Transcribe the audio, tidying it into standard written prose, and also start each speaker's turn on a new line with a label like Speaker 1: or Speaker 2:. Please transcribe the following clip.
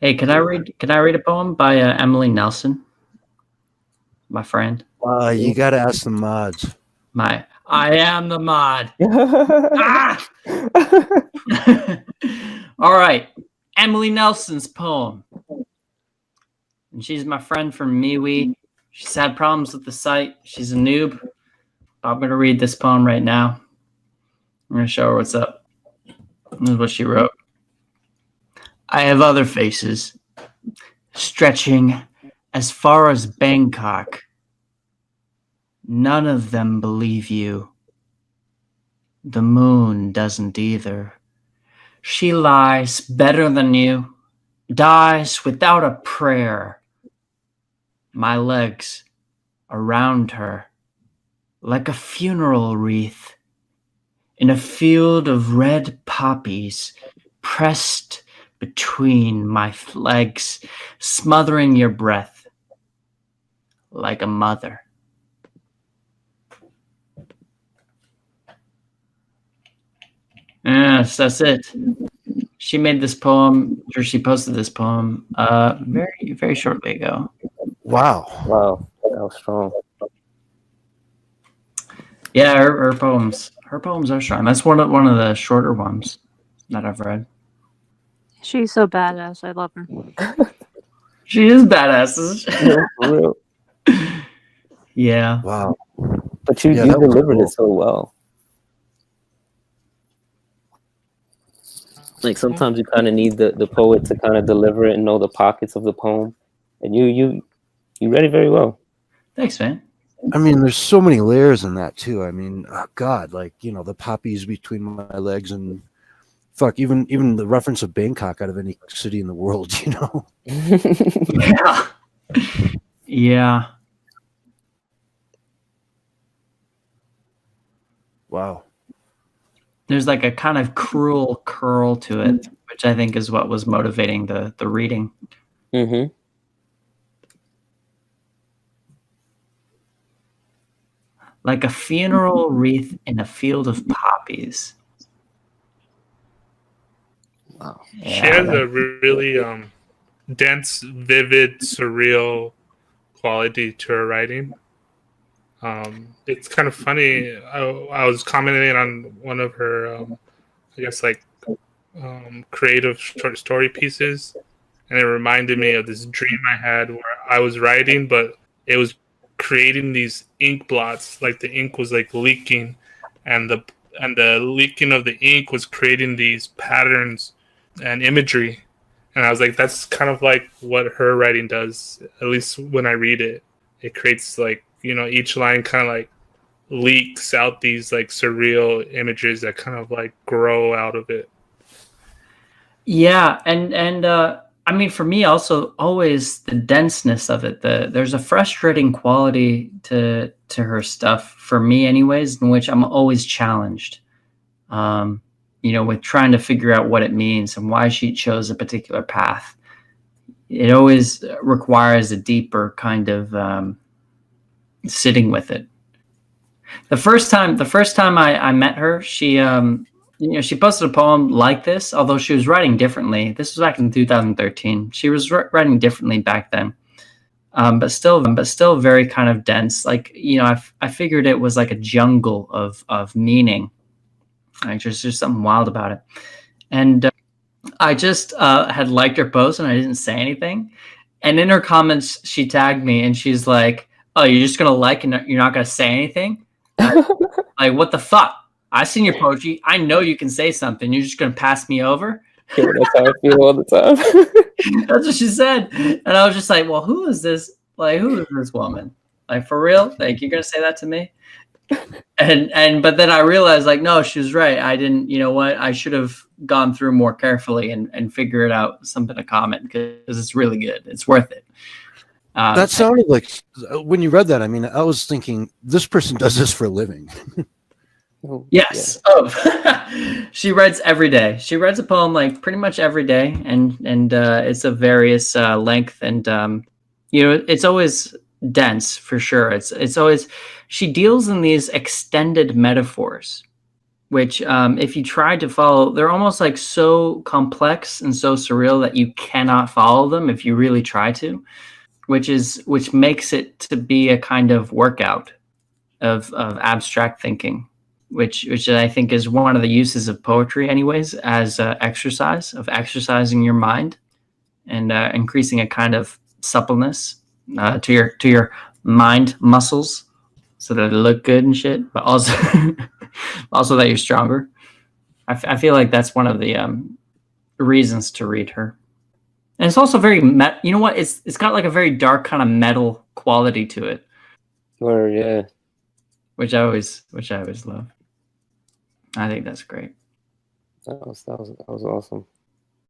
Speaker 1: Hey, can I read a poem by Emily Nelson, my friend?
Speaker 2: You got to ask the mods.
Speaker 1: I am the mod. Ah! All right. Emily Nelson's poem. And she's my friend from MeWe. She's had problems with the site. She's a noob. I'm going to read this poem right now. I'm going to show her what's up. This is what she wrote. I have other faces, stretching as far as Bangkok. None of them believe you. The moon doesn't either. She lies better than you, dies without a prayer. My legs around her, like a funeral wreath, in a field of red poppies, pressed between my legs, smothering your breath, like a mother. Yes, that's it. She made this poem, or she posted this poem, very, very shortly ago.
Speaker 2: Wow.
Speaker 3: Wow, that was strong.
Speaker 1: Yeah, her poems are strong. That's one of the shorter ones that I've read.
Speaker 4: She's so badass. I love her.
Speaker 1: She is badass.
Speaker 3: Yeah, for real.
Speaker 1: Yeah.
Speaker 2: Wow.
Speaker 3: But you
Speaker 2: Yeah, that was
Speaker 3: delivered
Speaker 2: cool.
Speaker 3: it so well. Like sometimes you kind of need the poet to kind of deliver it and know the pockets of the poem, and you read it very well.
Speaker 1: Thanks, man.
Speaker 2: I mean, there's so many layers in that too. I mean, oh God, like the poppies between my legs and fuck, even the reference of Bangkok out of any city in the world.
Speaker 1: Yeah. Yeah.
Speaker 2: Wow.
Speaker 1: There's like a kind of cruel curl to it, which I think is what was motivating the reading.
Speaker 3: Mm-hmm.
Speaker 1: Like a funeral wreath in a field of poppies.
Speaker 3: Wow.
Speaker 1: Yeah,
Speaker 5: She has a really dense, vivid, surreal quality to her writing. It's kind of funny. I was commenting on one of her, I guess, like creative short story pieces, and it reminded me of this dream I had where I was writing, but it was creating these ink blots. Like the ink was like leaking, and the leaking of the ink was creating these patterns and imagery. And I was like, that's kind of like what her writing does. At least when I read it, it creates like, each line kind of like leaks out these like surreal images that kind of like grow out of it.
Speaker 1: Yeah, and I mean, for me also, always the denseness of it. There's a frustrating quality to her stuff, for me anyways, in which I'm always challenged. With trying to figure out what it means and why she chose a particular path. It always requires a deeper kind of sitting with it. The first time I met her, she she posted a poem like this, although she was writing differently. This was back in 2013. She was writing differently back then, but still very kind of dense. Like, I figured it was like a jungle of meaning. Like, there's just something wild about it. And I just had liked her post, and I didn't say anything. And in her comments, she tagged me, and she's like, "Oh, you're just gonna like, and you're not gonna say anything? Like, what the fuck? I seen your poetry. I know you can say something. You're just gonna pass me over."
Speaker 3: Yeah, that's how I feel all the time.
Speaker 1: That's what she said, and I was just like, "Well, who is this? Like, who is this woman? Like, for real? Like, you're gonna say that to me?" But then I realized, like, no, she was right. I didn't. You know what? I should have gone through more carefully and figured out something to comment, because it's really good. It's worth it.
Speaker 2: That sounded like, when you read that, I mean, I was thinking, this person does this for a living.
Speaker 1: Yes. Yeah. Oh, she writes every day. She writes a poem like pretty much every day, and it's of various length, and it's always dense for sure. It's always, she deals in these extended metaphors, which if you try to follow, they're almost like so complex and so surreal that you cannot follow them if you really try to, which makes it to be a kind of workout of abstract thinking, which I think is one of the uses of poetry anyways, as exercise, of exercising your mind and increasing a kind of suppleness to your mind muscles so that they look good and shit, but also also that you're stronger. I feel like that's one of the reasons to read her. And it's also very you know what, it's got like a very dark kind of metal quality to it,
Speaker 3: Or yeah,
Speaker 1: which I always love. I think that's great.
Speaker 3: that was awesome.